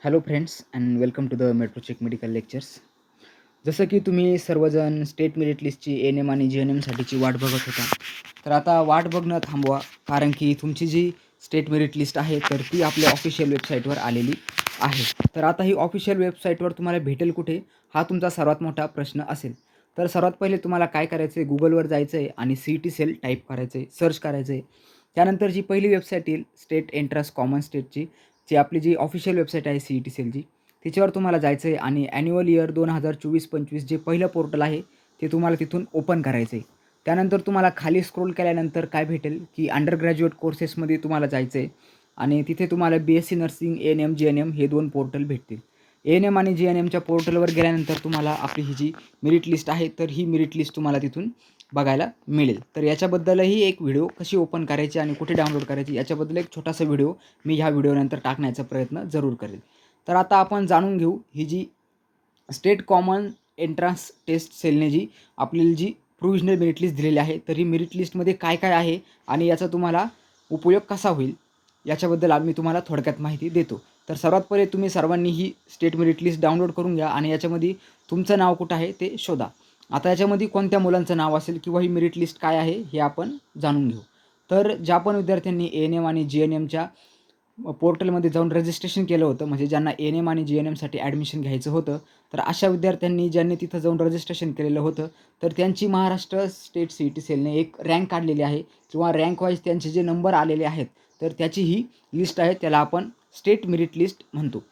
Hello friends and welcome to the Metrocheck medical lectures. जसं की तुम्ही सर्वजण स्टेट मेरिट लिस्टची एन एम आणि जी एन एमसाठीची वाट बघत होता, तर आता वाट बघणं थांबवा. कारण की तुमची जी स्टेट मेरिट लिस्ट आहे तर ती आपल्या ऑफिशियल वेबसाईटवर आलेली आहे. तर आता ही ऑफिशियल वेबसाईटवर तुम्हाला भेटेल कुठे, हा तुमचा सर्वात मोठा प्रश्न असेल. तर सर्वात पहिले तुम्हाला काय करायचं आहे, गुगलवर जायचं आहे आणि CET सेल टाईप करायचं आहे, सर्च करायचं आहे. त्यानंतर जी पहिली वेबसाईट येईल स्टेट एंट्रन्स कॉमन स्टेटची, जी आपली जी ऑफिशियल वेबसाईट आहे CET सेलची, तिच्यावर तुम्हाला जायचं आहे आणि ॲन्युअल इयर 2024-25 जे पहिलं पोर्टल आहे ते तुम्हाला तिथून ओपन करायचं आहे. त्यानंतर तुम्हाला खाली स्क्रोल केल्यानंतर काय भेटेल की अंडर ग्रॅज्युएट कोर्सेसमध्ये तुम्हाला जायचं आहे आणि तिथे तुम्हाला BSc नर्सिंग ANM GNM हे 2 पोर्टल भेटतील. ANM आणि GNMच्या पोर्टलवर गेल्यानंतर तुम्हाला आपली ही जी मेरिट लिस्ट आहे तर ही मेरिट लिस्ट तुम्हाला तिथून बघायला मिळेल. तर याच्याबद्दलही एक व्हिडिओ कशी ओपन करायची आणि कुठे डाउनलोड करायची याच्याबद्दल एक छोटासा व्हिडिओ मी ह्या व्हिडिओनंतर टाकण्याचा प्रयत्न जरूर करेल. तर आता आपण जाणून घेऊ ही जी स्टेट कॉमन एंट्रन्स टेस्ट सेलने जी आपल्याला जी प्रोव्हिजनल मेरिट लिस्ट दिलेली आहे, तर ही मेरिट लिस्टमध्ये काय काय आहे आणि याचा तुम्हाला उपयोग कसा होईल याच्याबद्दल आम्ही तुम्हाला थोडक्यात माहिती देतो. तर सर्वात पहिले तुम्ही सर्वांनी ही स्टेट मेरिट लिस्ट डाउनलोड करून घ्या आणि याच्यामध्ये तुमचं नाव कुठं आहे ते शोधा. आता याच्यामध्ये कोणत्या मुलांचं नाव असेल किंवा ही मेरिट लिस्ट काय आहे हे आपण जाणून घेऊ. तर ज्या पण विद्यार्थ्यांनी ANM आणि GNMच्या पोर्टलमध्ये जाऊन रजिस्ट्रेशन केलं होतं, म्हणजे ज्यांना ANM आणि GNMसाठी ॲडमिशन घ्यायचं होतं, तर अशा विद्यार्थ्यांनी ज्यांनी तिथं जाऊन रजिस्ट्रेशन केलेलं होतं, तर त्यांची महाराष्ट्र स्टेट CET सेलने एक रँक काढलेली आहे किंवा रँक वाईज त्यांचे जे नंबर आलेले आहेत, तर त्याची ही लिस्ट आहे. त्याला आपण स्टेट मेरिट लिस्ट म्हणतो.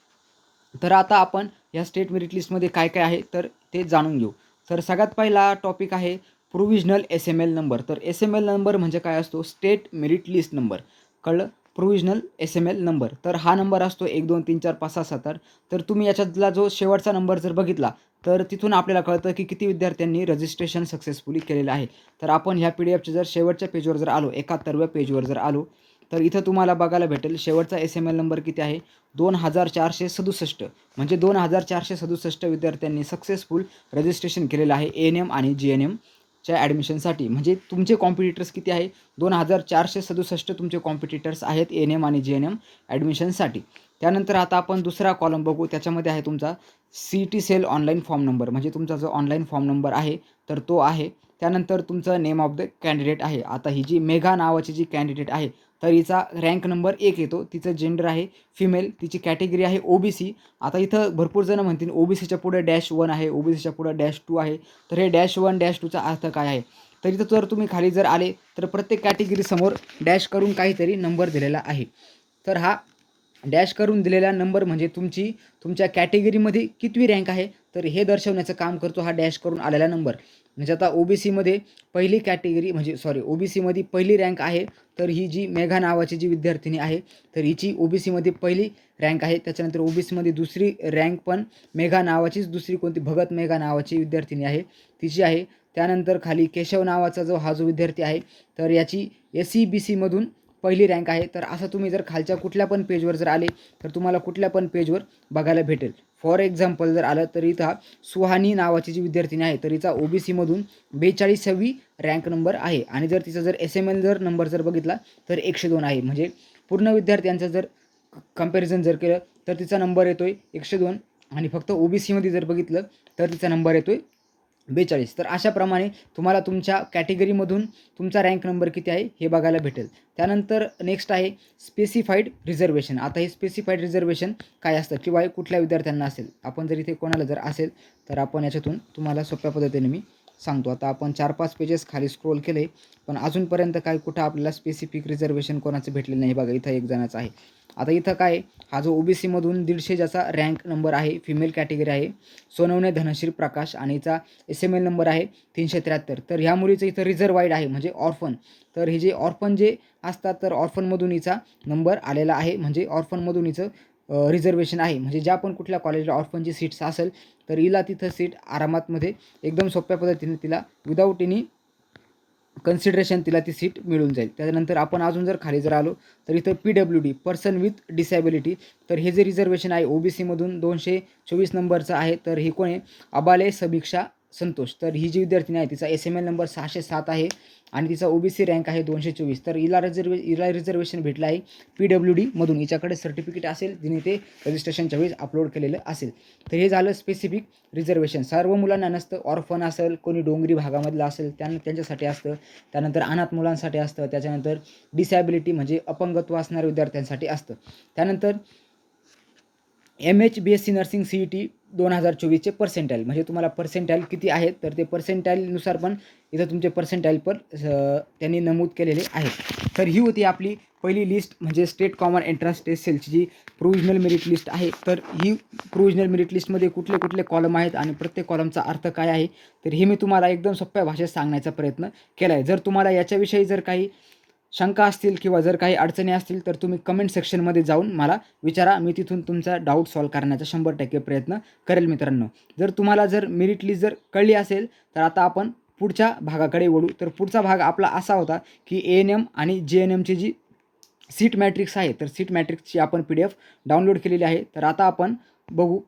तर आता आपण या स्टेट मेरिट लिस्टमध्ये काय काय आहे तर ते जाणून घेऊ. तर सगळ्यात पहिला टॉपिक आहे प्रोव्हिजनल SML नंबर. तर SML नंबर म्हणजे काय असतो? State merit list number. कळलं? Provisional SML number. तर हा नंबर असतो 1 2 3 4 5 6 7 8. तर तुम्ही याच्यातला जो शेवटचा नंबर जर बघितला तर तिथून आपल्याला कळतं की किती विद्यार्थ्यांनी रजिस्ट्रेशन सक्सेसफुली केलेलं आहे. तर आपण ह्या PDFच्या जर शेवटच्या पेजवर जर आलो, 71व्या पेजवर जर आलो, तर इथं तुम्हाला बघायला भेटेल शेवटचा SML नंबर किती आहे? 2467. म्हणजे 2467 विद्यार्थ्यांनी सक्सेसफुल रजिस्ट्रेशन केलेलं आहे ANM आणि GNMच्या ॲडमिशनसाठी. म्हणजे तुमचे कॉम्पिटिटर्स किती आहे? 2467 तुमचे कॉम्पिटिटर्स आहेत ANM आणि GNM ॲडमिशनसाठी. त्यानंतर आता आपण दुसरा कॉलम बघू. त्याच्यामध्ये आहे तुमचा CET cell online form number. म्हणजे तुमचा जो ऑनलाईन फॉर्म नंबर आहे तर तो आहे. त्यानंतर तुमचं नेम ऑफ द कॅन्डिडेट आहे. आता ही जी मेघा नावाची जी कॅन्डिडेट आहे तर हिचा रँक नंबर 1 येतो. तिचं जेंडर आहे फिमेल, तिची कॅटेगरी आहे OBC. आता इथं भरपूर जण म्हणतील OBCच्या पुढे -1 आहे, OBCच्या पुढे -2 आहे. तर हे -1 -2चा अर्थ काय आहे? तर इथं जर तुम्ही खाली जर आले तर प्रत्येक कॅटेगरीसमोर डॅश करून काहीतरी नंबर दिलेला आहे. तर हा डॅश करून दिलेला नंबर म्हणजे तुमच्या कॅटेगरीमध्ये कितवी रँक आहे तर हे दर्शवण्याचं काम करतो हा डॅश करून आलेला नंबर. म्हणजे आता OBCमध्ये पहिली कॅटेगरी म्हणजे OBCमध्ये पहिली रँक आहे. तर ही जी मेघा नावाची जी विद्यार्थिनी आहे तर हिची OBCमध्ये पहिली रँक आहे. त्याच्यानंतर OBCमध्ये दुसरी रँक पण मेघा नावाचीच दुसरी कोणती भगत मेघा नावाची विद्यार्थिनी आहे तिची आहे. त्यानंतर खाली केशव नावाचा हा जो विद्यार्थी आहे तर याची SEBCमधून पहिली रँक आहे. तर असं तुम्ही जर खालच्या कुठल्या पण पेजवर जर आले तर तुम्हाला कुठल्या पण पेजवर बघायला भेटेल. फॉर एक्झाम्पल जर आलं तर इथं सुहानी नावाची जी विद्यार्थिनी आहे तर हिचा OBCमधून 42वी रँक नंबर आहे आणि जर तिचा जर SML जर नंबर जर बघितला तर 102 आहे. म्हणजे पूर्ण विद्यार्थ्यांचं जर कंपॅरिझन जर केलं तर तिचा नंबर येतोय 102 आणि फक्त OBCमध्ये जर बघितलं तर तिचा नंबर येतोय 42. तर अशाप्रमाणे तुम्हाला तुमच्या कॅटेगरीमधून तुमचा रँक नंबर किती आहे हे बघायला भेटेल. त्यानंतर नेक्स्ट आहे स्पेसिफाईड रिझर्वेशन. आता हे स्पेसिफाईड रिझर्वेशन काय असतं किंवा हे कुठल्या विद्यार्थ्यांना असेल? आपण जर इथे कोणाला जर असेल तर आपण याच्यातून तुम्हाला सोप्या पद्धतीने मी सांगतो. आता आपण 4-5 पेजेस खाली स्क्रोल केले पण अजूनपर्यंत काय कुठं आपल्याला स्पेसिफिक रिझर्वेशन कोणाचं भेटलेलं नाही. बघा इथं एक जणाचा आहे. आता इथं काय हा जो OBCमधून 150 ज्याचा रँक नंबर आहे, फिमेल कॅटेगरी आहे, सोनवणे धनश्री प्रकाश आणि हिचा SML नंबर आहे 373. तर ह्या मुलीचं इथं रिझर्वाईड आहे म्हणजे ऑर्फन. तर हे जे ऑर्फन जे असतात तर ऑर्फनमधून हिचा नंबर आलेला आहे. म्हणजे ऑर्फनमधून हिचं रिझर्वेशन आहे. म्हणजे ज्या पण कुठल्या कॉलेजला ऑर्फनची सीट्स असेल तर हिला तिथं सीट आरामातमध्ये एकदम सोप्या पद्धतीने तिला विदाऊट एनी कन्सिडरेशन तिला ती सीट मिळून जाईल. त्यानंतर आपण अजून जर खाली जर आलो तर इथं PWD पर्सन विथ डिसॅबिलिटी. तर हे जे रिझर्वेशन आहे OBCमधून 224 नंबरचं आहे. तर हे कोण आहे? अबाले समीक्षा संतोष. तर ही जी विद्यार्थिनी आहे तिचा SML नंबर 607 आहे आणि तिचा OBC रँक आहे 224. तर हिला रिझर्वेशन भेटलं आहे PWD मधून. हिच्याकडे सर्टिफिकेट असेल जिने ते रजिस्ट्रेशनच्या वेळेस अपलोड केलेलं असेल. तर हे झालं स्पेसिफिक रिझर्वेशन. सर्व मुलांना नसतं, ऑर्फन असेल, कोणी डोंगरी भागामधलं असेल त्यांच्यासाठी असतं, त्यानंतर अनाथ मुलांसाठी असतं, त्याच्यानंतर डिसॅबिलिटी म्हणजे अपंगत्व असणाऱ्या विद्यार्थ्यांसाठी असतं. त्यानंतर MH BSc नर्सिंग CET 2024चे पर्सेंटाईल म्हणजे तुम्हाला पर्सेंटाईल किती आहेत तर ते पर्सेंटाईलनुसार पण इथं तुमचे पर्सेंटाईल पण त्यांनी नमूद केलेले आहेत. तर ही होती आपली पहिली लिस्ट म्हणजे स्टेट कॉमन एंट्रन्स टेस्ट सेलची जी प्रोव्हिजनल मेरिट लिस्ट आहे. तर ही प्रोव्हिजनल मेरिट लिस्टमध्ये कुठले कुठले कॉलम आहेत आणि प्रत्येक कॉलमचा अर्थ काय आहे तर हे मी तुम्हाला एकदम सोप्या भाषेत सांगण्याचा प्रयत्न केला आहे. जर तुम्हाला याच्याविषयी जर काही शंका असतील किंवा जर काही अडचणी असतील तर तुम्ही कमेंट सेक्शनमध्ये जाऊन मला विचारा. मी तिथून तुमचा डाऊट सॉल्व करण्याचा 100% प्रयत्न करेल मित्रांनो. जर तुम्हाला जर मेरिट लिस्ट जर कळली असेल तर आता आपण पुढच्या भागाकडे वळू. तर पुढचा भाग आपला असा होता की ANM आणि JNMची जी सीट मॅट्रिक्स आहे तर सीट मॅट्रिक्सची आपण PDF डाउनलोड केलेली आहे. तर आता आपण बघू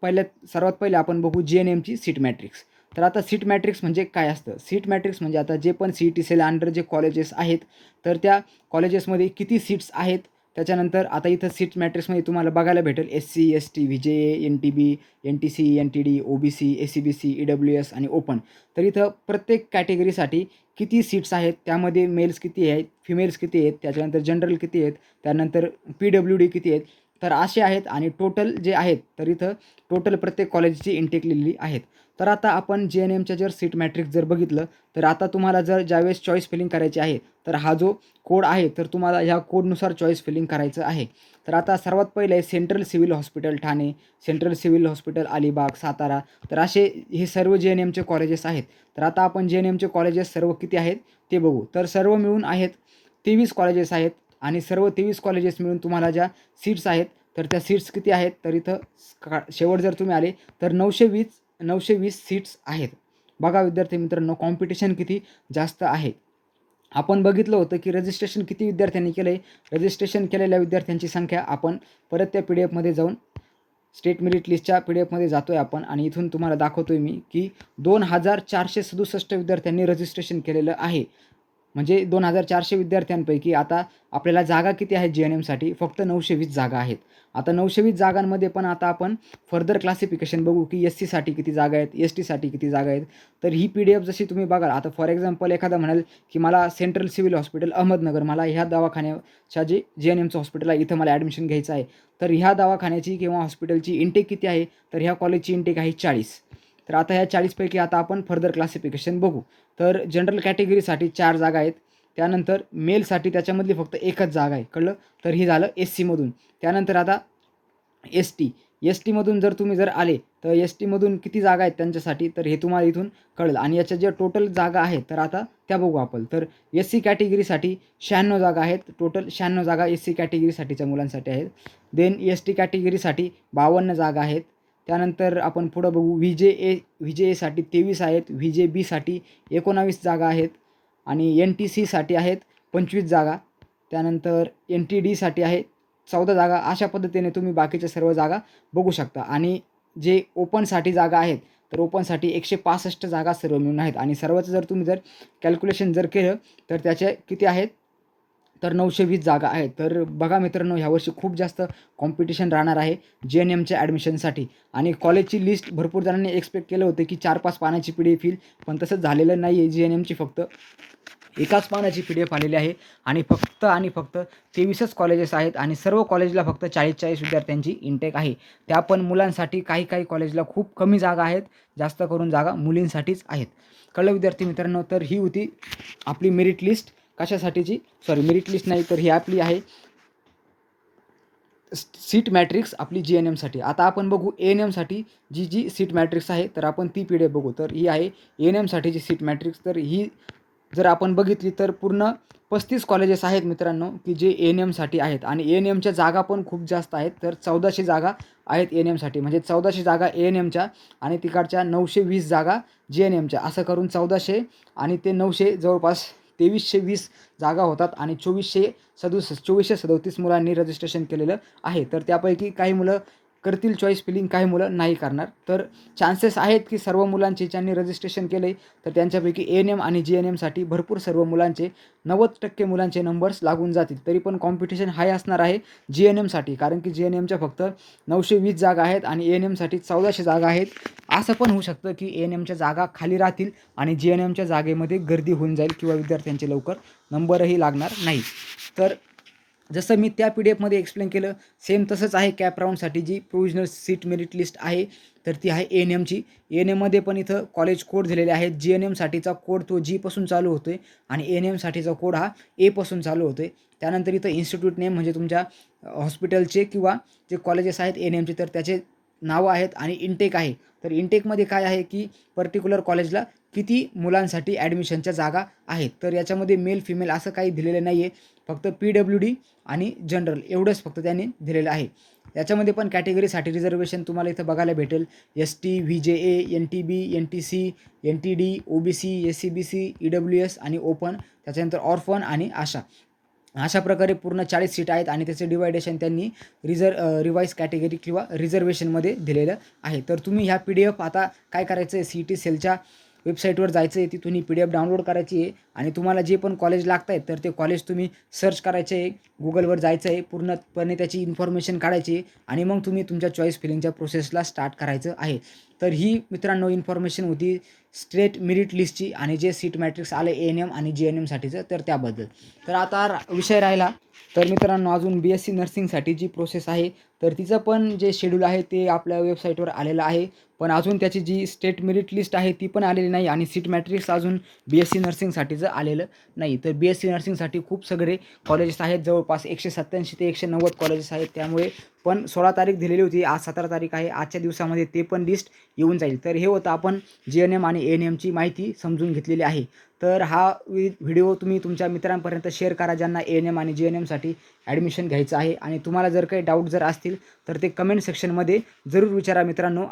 सर्वात पहिले आपण बघू JNMची सीट मॅट्रिक्स. तर आता सीट मॅट्रिक्स म्हणजे काय असतं? सीट मॅट्रिक्स म्हणजे आता जे पण CET सेल अंडर जे कॉलेजेस आहेत तर त्या कॉलेजेसमध्ये किती सीट्स आहेत. त्याच्यानंतर आता इथं सीट मॅट्रिक्समध्ये तुम्हाला बघायला भेटेल SC ST VJA NTB NTC NTD OBC ACBC EWS आणि ओपन. तर इथं प्रत्येक कॅटेगरीसाठी किती सीट्स आहेत, त्यामध्ये मेल्स किती आहेत, फिमेल्स किती आहेत, त्याच्यानंतर जनरल किती आहेत, त्यानंतर PWD किती आहेत. तर असे आहेत आणि टोटल जे आहेत तर इथं टोटल प्रत्येक कॉलेजची इंटेक लिहिलेली आहेत. तर आता आपण JNMच्या जर सीट मॅट्रिक्स जर बघितलं तर आता तुम्हाला जर ज्यावेळेस चॉईस फिलिंग करायची आहे तर हा जो कोड आहे तर तुम्हाला ह्या कोडनुसार चॉईस फिलिंग करायचं आहे. तर आता सर्वात पहिले आहे central civil hospital Thane, central civil hospital Alibag Satara. तर असे हे सर्व JNMचे कॉलेजेस आहेत. तर आता आपण JNMचे कॉलेजेस सर्व किती आहेत ते बघू. तर सर्व मिळून आहेत 23 कॉलेजेस आहेत आणि सर्व 23 कॉलेजेस मिळून तुम्हाला ज्या सीट्स आहेत तर त्या सीट्स किती आहेत तर इथं शेवट जर तुम्ही आले तर 920 सीट्स आहेत. बघा विद्यार्थी मित्रांनो कॉम्पिटिशन किती जास्त आहे. आपण बघितलं होतं की रजिस्ट्रेशन किती विद्यार्थ्यांनी केलं आहे. रजिस्ट्रेशन केलेल्या विद्यार्थ्यांची संख्या आपण परत त्या PDFमध्ये जाऊन स्टेट मेरिट लिस्टच्या PDFमध्ये जातो आहे आपण आणि इथून तुम्हाला दाखवतो आहे मी की 2467 विद्यार्थ्यांनी रजिस्ट्रेशन केलेलं आहे. म्हणजे 2400 विद्यार्थ्यांपैकी आता आपल्याला जागा किती आहेत JNMसाठी फक्त 920 जागा आहेत. आता 920 जागांमध्ये पण आता आपण फर्दर क्लासिफिकेशन बघू की SCसाठी किती जागा आहेत, STसाठी किती जागा आहेत. तर ही PDF जशी तुम्ही बघाल आता फॉर एक्झाम्पल एखादा म्हणाल की मला सेंट्रल सिव्हिल हॉस्पिटल अहमदनगर मला ह्या दवाखान्याच्या जे JNMचं हॉस्पिटल आहे इथं मला ॲडमिशन घ्यायचं आहे. तर ह्या दवाखान्याची किंवा हॉस्पिटलची इंटेक किती आहे तर ह्या कॉलेजची इंटेक आहे 40. तर आता ह्या 40पैकी आता आपण फर्दर क्लासिफिकेशन बघू. तर जनरल कॅटेगरीसाठी 4 जागा आहेत. त्यानंतर मेलसाठी त्याच्यामधली फक्त एकच जागा आहे. कळलं? तर हे झालं SCमधून. त्यानंतर आता STमधून जर तुम्ही जर आले तर STमधून किती जागा आहेत त्यांच्यासाठी तर हे तुम्हाला इथून कळेल आणि याच्या ज्या टोटल जागा आहेत तर आता त्या बघू आपण. तर SC कॅटेगरीसाठी 96 जागा आहेत. टोटल 96 जागा SC कॅटेगरीसाठीच्या मुलांसाठी आहेत. देन ST कॅटेगरीसाठी 52 जागा आहेत. त्यानंतर आपण पुढं बघू VJAसाठी 23 आहेत. VJBसाठी 19 जागा आहेत आणि NTCसाठी आहेत 25 जागा. त्यानंतर NTDसाठी आहे 14 जागा. अशा पद्धतीने तुम्ही बाकीच्या सर्व जागा बघू शकता आणि जे ओपनसाठी जागा आहेत तर ओपनसाठी 165 जागा सर्व मिळून आहेत आणि सर्वच जर तुम्ही जर कॅल्क्युलेशन जर केलं तर त्याचे किती आहेत तर 920 जागा आहेत. तर बघा मित्रांनो ह्यावर्षी खूप जास्त कॉम्पिटिशन राहणार आहे JNMच्या ॲडमिशनसाठी आणि कॉलेजची लिस्ट भरपूर जणांनी एक्सपेक्ट केलं होतं की 4-5 पानाची PDF येईल पण तसं झालेलं नाही आहे. JNMची फक्त एकाच पानाची PDF आलेली आहे आणि फक्त 23च कॉलेजेस आहेत आणि सर्व कॉलेजला फक्त 40-40 विद्यार्थ्यांची इंटेक आहे. त्या पण मुलांसाठी काही कॉलेजला खूप कमी जागा आहेत. जास्त करून जागा मुलींसाठीच आहेत. कळलं विद्यार्थी मित्रांनो. तर ही होती आपली मेरिट लिस्ट कशासाठीची मेरिट लिस्ट नाही तर ही आपली आहे सीट मॅट्रिक्स आपली JNMसाठी. आता आपण बघू ANMसाठी जी सीट मॅट्रिक्स आहे तर आपण ती PDF बघू. तर ही आहे ANMसाठीची सीट मॅट्रिक्स. तर ही जर आपण बघितली तर पूर्ण 35 कॉलेजेस आहेत मित्रांनो की जे ANMसाठी आहेत आणि ANMच्या जागा पण खूप जास्त आहेत. तर 1400 जागा आहेत ANMसाठी म्हणजे 1400 जागा ANMच्या आणि तिकडच्या 920 जागा JNMच्या असं करून 1400 आणि ते 900 जवळपास 2320 जागा होतात आणि 2437 मुलांनी रजिस्ट्रेशन केलेलं आहे. तर त्यापैकी काही मुलं करतील चॉईस फिलिंग, काही मुलं नाही करणार. तर चान्सेस आहेत की सर्व मुलांचे ज्यांनी रजिस्ट्रेशन केलं आहे तर त्यांच्यापैकी ANM आणि GNMसाठी भरपूर सर्व मुलांचे 90% मुलांचे नंबर्स लागून जातील. तरी पण कॉम्पिटिशन हाय असणार आहे GNMसाठी, कारण की GNMच्या फक्त 920 जागा आहेत आणि ANMसाठी 1400 जागा आहेत. असं पण होऊ शकतं की ANMच्या जागा खाली राहतील आणि GNMच्या जागेमध्ये गर्दी होऊन जाईल किंवा विद्यार्थ्यांचे लवकर नंबरही लागणार नाही. तर जसं मी त्या PDF मध्ये एक्सप्लेन केलं सेम तसंच आहे कॅप राऊंडसाठी जी प्रोव्हिजनल सीट मेरिट लिस्ट आहे तर ती आहे ANMची. ANMमध्ये पण इथं कॉलेज कोड दिलेले आहेत. GNMसाठीचा कोड तो G पासून चालू होतो आहे आणि ANMसाठीचा कोड हा A पासून चालू होतो आहे. त्यानंतर इथं इन्स्टिट्यूट नेम म्हणजे तुमच्या हॉस्पिटलचे किंवा जे कॉलेजेस आहेत ANMचे तर त्याचे नावं आहेत आणि इंटेक आहे. तर इंटेकमध्ये काय आहे की पर्टिक्युलर कॉलेजला किती मुलांसाठी ॲडमिशनच्या जागा आहेत. तर याच्यामध्ये मेल फिमेल असं काही दिलेलं नाही आहे. फक्त PWD आणि जनरल एवढंच फक्त त्यांनी दिलेलं आहे. याच्यामध्ये पण कॅटेगरीसाठी रिझर्वेशन तुम्हाला इथं बघायला भेटेल. ST, VJA, NTB, NTC, NTD, OBC, SCBC, EWS आणि ओपन, त्याच्यानंतर ऑर्फन आणि अशा प्रकारे पूर्ण 40 सीट आहेत आणि त्याचे डिवायडेशन त्यांनी रिवाईज कॅटेगरी किंवा रिझर्वेशनमध्ये दिलेलं आहे. तर तुम्ही ह्या PDF आता काय करायचं आहे, CET सेलच्या वेबसाईटवर जायचं आहे, तिथून ही PDF डाउनलोड करायची आहे आणि तुम्हाला जे पण कॉलेज लागत आहेत तर ते कॉलेज तुम्ही सर्च करायचे आहे, गुगलवर जायचं आहे, पूर्णपणे त्याची इन्फॉर्मेशन काढायची आहे आणि मग तुम्ही तुमच्या चॉईस फिलिंगच्या प्रोसेसला स्टार्ट करायचं आहे. तर ही मित्रांनो इन्फॉर्मेशन होती स्टेट मेरिट लिस्टची आणि जे सीट मॅट्रिक्स आले ANM आणि GNMसाठीचं तर त्याबद्दल. तर आता विषय राहिला तर मित्रांनो अजून BSc नर्सिंगसाठी जी प्रोसेस आहे तर तिचं पण जे शेड्यूल आहे ते आपल्या वेबसाईटवर आलेलं आहे. पण अजून त्याची जी स्टेट मेरिट लिस्ट आहे ती पण आलेली नाही आणि सीट मॅट्रिक्स अजून BSc नर्सिंगसाठीचं आलेलं नाही. तर BSc नर्सिंगसाठी खूप सगळे कॉलेजेस आहेत, जवळपास 187 ते 190 कॉलेजेस आहेत. त्यामुळे पण 16 तारीख दिलेली होती, आज 17 तारीख आहे. आजच्या दिवसामध्ये ते पण लिस्ट येऊन जाईल. तर हे होतं आपण GNM आणि ANMची माहिती समजून घेतलेली आहे. तर हा व्हिडिओ तुम्ही तुमच्या मित्रांपर्यंत शेअर करा ज्यांना ANM आणि GNMसाठी ॲडमिशन घ्यायचं आहे. आणि तुम्हाला जर काही डाऊट जर असतील तर ते कमेंट सेक्शनमध्ये जरूर विचारा मित्रांनो.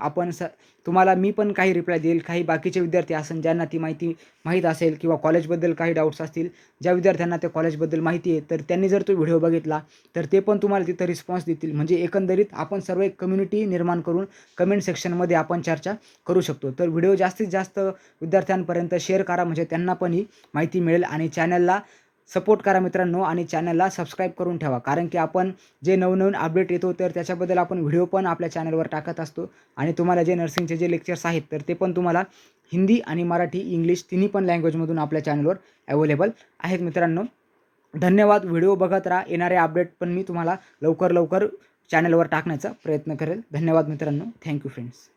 तुम्हाला मी पण काही रिप्लाय देईल. काही बाकीचे विद्यार्थी असेल ज्यांना ती माहिती माहीत असेल किंवा कॉलेजबद्दल काही डाऊट्स असतील, ज्या विद्यार्थ्यांना त्या कॉलेजबद्दल माहिती आहे तर त्यांनी जर तो व्हिडिओ बघितला तर ते पण तुम्हाला तिथं रिस्पॉन्स देतील. म्हणजे एकंदरीत आपण सर्व एक कम्युनिटी निर्माण करून कमेंट सेक्शनमध्ये आपण चर्चा करू शकतो. तर व्हिडिओ जास्तीत जास्त विद्यार्थ्यांपर्यंत शेअर करा म्हणजे त्यांना पण ही माहिती मिळेल. आणि चॅनलला सपोर्ट करा मित्रांनो आणि चॅनलला सबस्क्राईब करून ठेवा, कारण की आपण जे नवनवीन अपडेट येतो तर त्याच्याबद्दल आपण व्हिडिओ पण आपल्या चॅनलवर टाकत असतो. आणि तुम्हाला जे नर्सिंगचे जे लेक्चर्स आहेत तर ते पण तुम्हाला हिंदी आणि मराठी, इंग्लिश तिन्ही पण लँग्वेजमधून आपल्या चॅनलवर अवेलेबल आहेत मित्रांनो. धन्यवाद. व्हिडिओ बघत राहा. येणारे अपडेट पण मी तुम्हाला लवकर चॅनलवर टाकण्याचा प्रयत्न करेल. धन्यवाद मित्रांनो. Thank you friends.